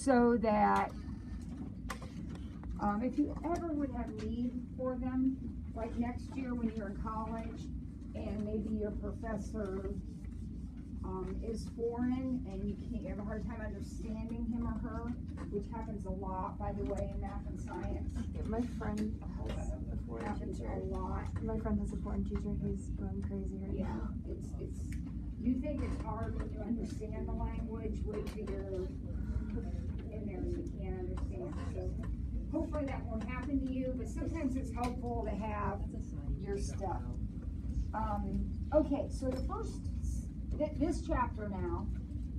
so that if you ever would have leave for them, like next year when you're in college and maybe your professor is foreign and you have a hard time understanding him or her, which happens a lot, by the way, in math and science. Yeah, my friend has a foreign teacher. A lot. My friend has a foreign teacher. He's going crazy right now. It's. You think it's hard when you understand the language, wait till you're in there and you can't understand. So hopefully that won't happen to you, but sometimes it's helpful to have your stuff. Okay, so the first. This chapter now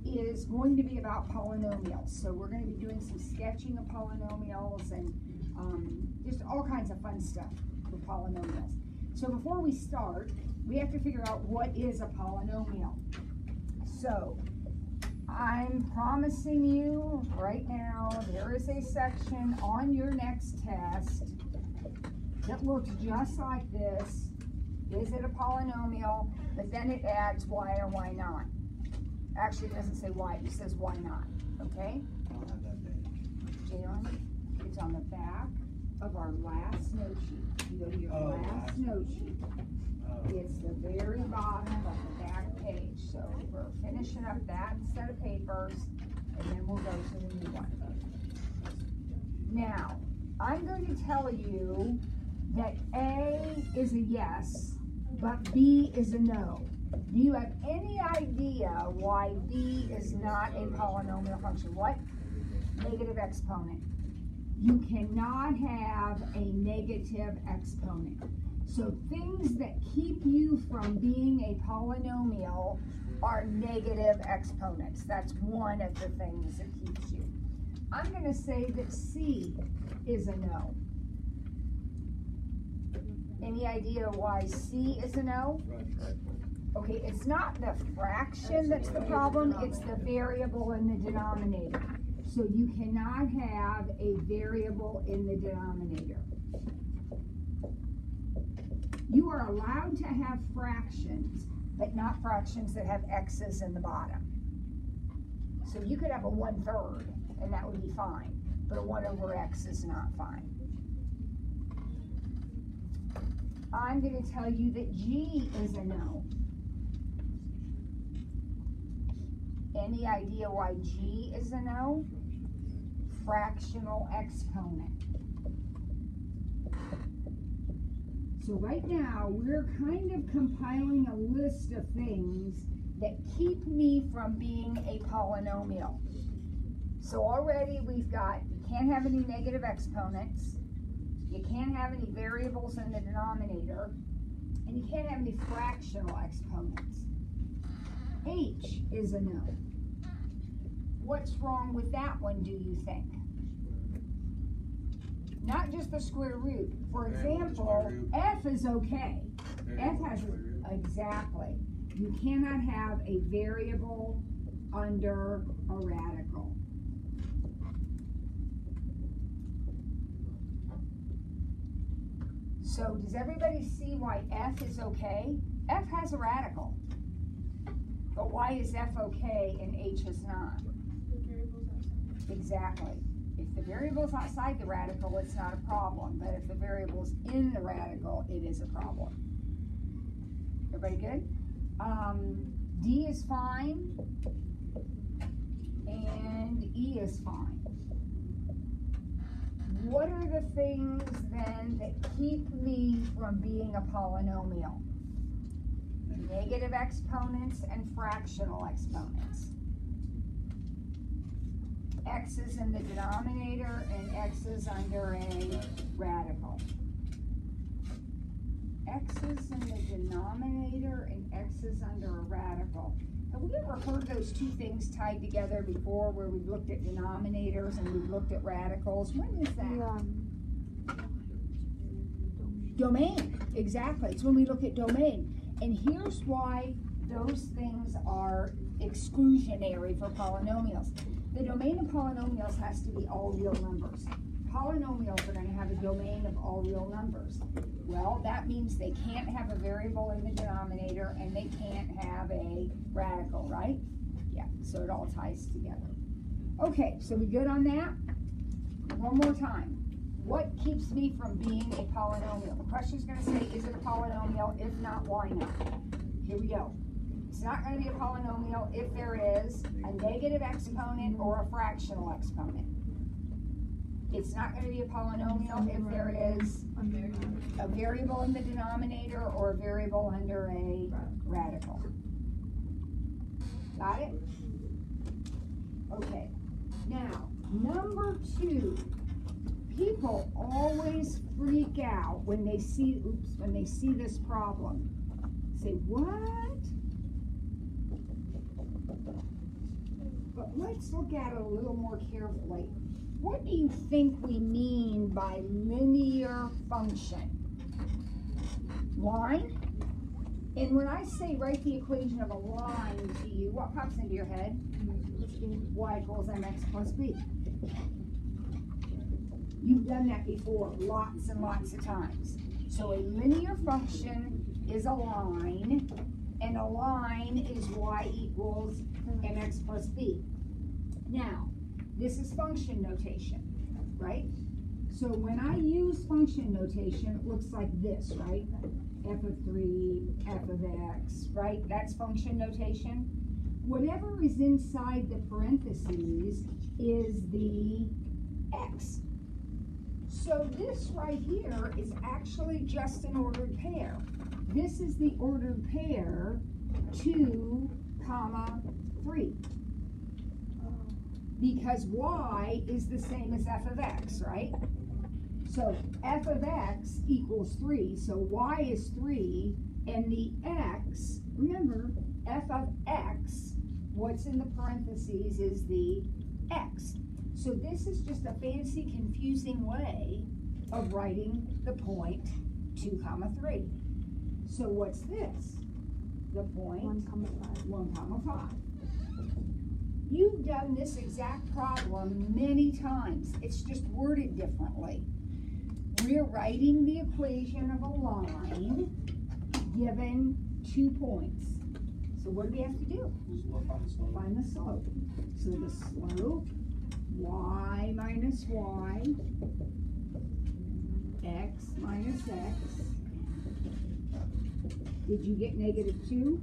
is going to be about polynomials. So we're going to be doing some sketching of polynomials and just all kinds of fun stuff with polynomials. So before we start, we have to figure out what is a polynomial. So I'm promising you right now, there is a section on your next test that looks just like this. Is it a polynomial? But then it adds why or why not. Actually, it doesn't say why, it just says why not. Okay? I don't have that page. Jan, it's on the back of our last note sheet. You go to your last note sheet. It's the very bottom of the back page. So we're finishing up that set of papers, and then we'll go to the new one. Now, I'm going to tell you that A is a yes, but B is a no. Do you have any idea why B is not a polynomial function? What? Negative exponent. You cannot have a negative exponent. So things that keep you from being a polynomial are negative exponents. That's one of the things that keeps you. I'm going to say that C is a no. Any idea why C is a no? Okay, it's not the fraction that's the problem, it's the variable in the denominator. So you cannot have a variable in the denominator. You are allowed to have fractions, but not fractions that have x's in the bottom. So you could have a 1/3, and that would be fine, but a 1/x is not fine. I'm going to tell you that G is a no. Any idea why G is a no? Fractional exponent. So right now, we're kind of compiling a list of things that keep me from being a polynomial. So already we've got, you can't have any negative exponents, you can't have any variables in the denominator, and you can't have any fractional exponents. H is a no. What's wrong with that one, do you think? Not just the square root. For example, F is okay. F has, exactly. You cannot have a variable under a radical. So does everybody see why F is okay? F has a radical. But why is F okay and H is not? Exactly. If the variable is outside the radical, it's not a problem. But if the variable is in the radical, it is a problem. Everybody good? D is fine. And E is fine. What are the things then that keep me from being a polynomial? Negative exponents and fractional exponents. X's in the denominator and X's under a radical. X's in the denominator and X's under a radical. Have we ever heard those two things tied together before, where we've looked at denominators and we've looked at radicals? When is that? Domain, exactly. It's when we look at domain. And here's why those things are exclusionary for polynomials. The domain of polynomials has to be all real numbers. Polynomials are going to have a domain of all real numbers. Well, that means they can't have a variable in the denominator and they can't have a radical, right? Yeah, so it all ties together. Okay, so we good on that? One more time. What keeps me from being a polynomial? The question's going to say, is it a polynomial? If not, why not? Here we go. It's not going to be a polynomial if there is a negative exponent or a fractional exponent. It's not going to be a polynomial if there is a variable in the denominator or a variable under a radical. Got it? Okay. Now, number 2. People always freak out when they see, this problem. Say, what? But let's look at it a little more carefully. What do you think we mean by linear function? Line? And when I say write the equation of a line to you, what pops into your head? Y equals mx plus b. You've done that before lots and lots of times. So a linear function is a line, and a line is y equals mx plus b. Now, this is function notation, right? So when I use function notation, it looks like this, right? F of 3, f of x, right? That's function notation. Whatever is inside the parentheses is the x. So this right here is actually just an ordered pair. This is the ordered pair 2, 3. Because y is the same as f of x, right? So f of x equals 3, so y is 3, and the x, remember, f of x, what's in the parentheses is the x. So this is just a fancy, confusing way of writing the point 2, 3. So what's this? The point 1, 5. 1, 5. You've done this exact problem many times. It's just worded differently. We're writing the equation of a line given 2 points. So what do we have to do? Find the slope. So the slope, y minus y, x minus x. Did you get -2?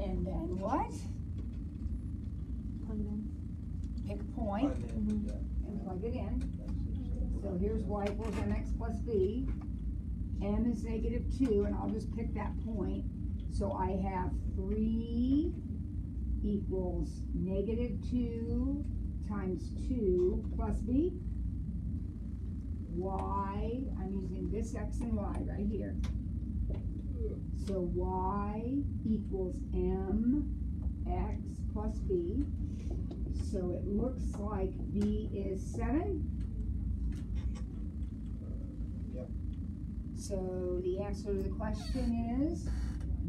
And then what? Plug it in. Pick a point and plug it in. So here's y equals mx plus b. M is -2, and I'll just pick that point. So I have 3 equals -2 times 2 plus b. Y, I'm using this x and y right here. So y equals mx plus b. So it looks like b is 7. Yep. So the answer to the question is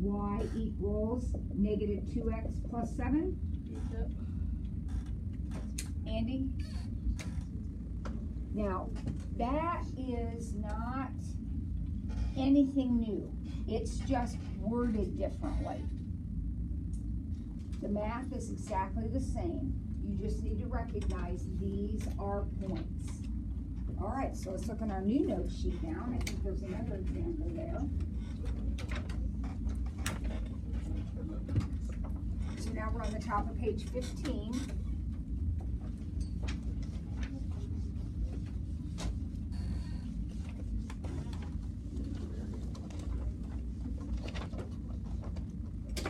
y equals -2x plus 7. Yep. Andy? Now, that is not anything new. It's just worded differently. The math is exactly the same. You just need to recognize these are points. All right, so let's look on our new note sheet now. And I think there's another example there. So now we're on the top of page 15.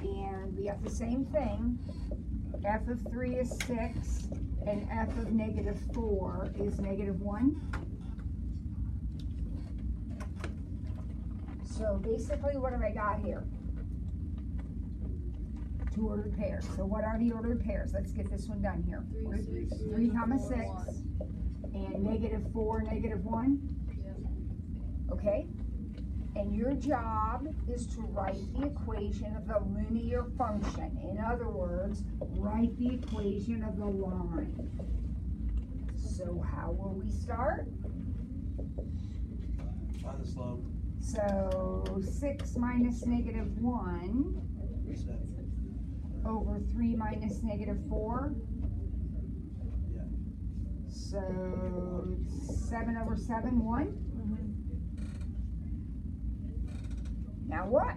And we have the same thing. F of 3 is 6, and f of -4 is -1. So basically, what have I got here? 2 ordered pairs. So what are the ordered pairs? Let's get this one done here. 3, 6, 3, 6, 1. and -4, -1. Okay? And your job is to write the equation of the linear function. In other words, write the equation of the line. So how will we start? Find the slope. So 6 minus -1 over 3 minus negative 4. Yeah. So 7 over 7, 1. Now what?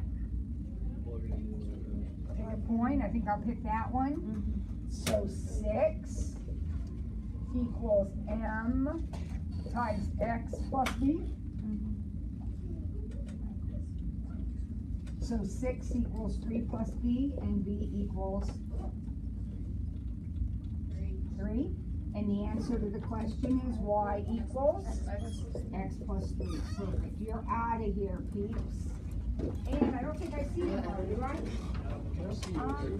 Pick a point. I think I'll pick that one. So 6 equals m times x plus b. So 6 equals 3 plus b, and b equals 3. And the answer to the question is y equals x plus 3. Perfect. You're out of here, peeps. And I don't think I see you, do I?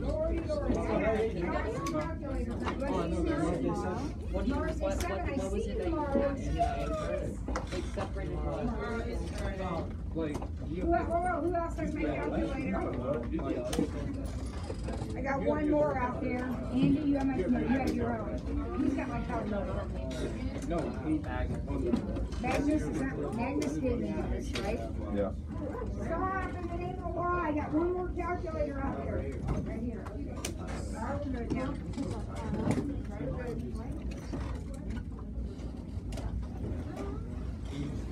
Lordy, Lordy. Calculator. What was it that you separated? Who else has my calculator? I got one more out there. Andy, you have my, no, you have your own. He's got my calculator. No, Magnus gave me this, right? Yeah. Stop in the name of why. I got one more calculator out there. Right here. Alright, we're good now.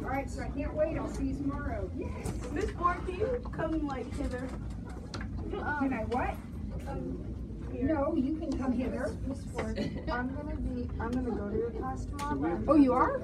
Alright, so I can't wait. I'll see you tomorrow. Yes. Miss Board, can you come like hither? Can I what? No, you can come hither. Miss Ford, I'm gonna go to your class tomorrow. Oh, you are?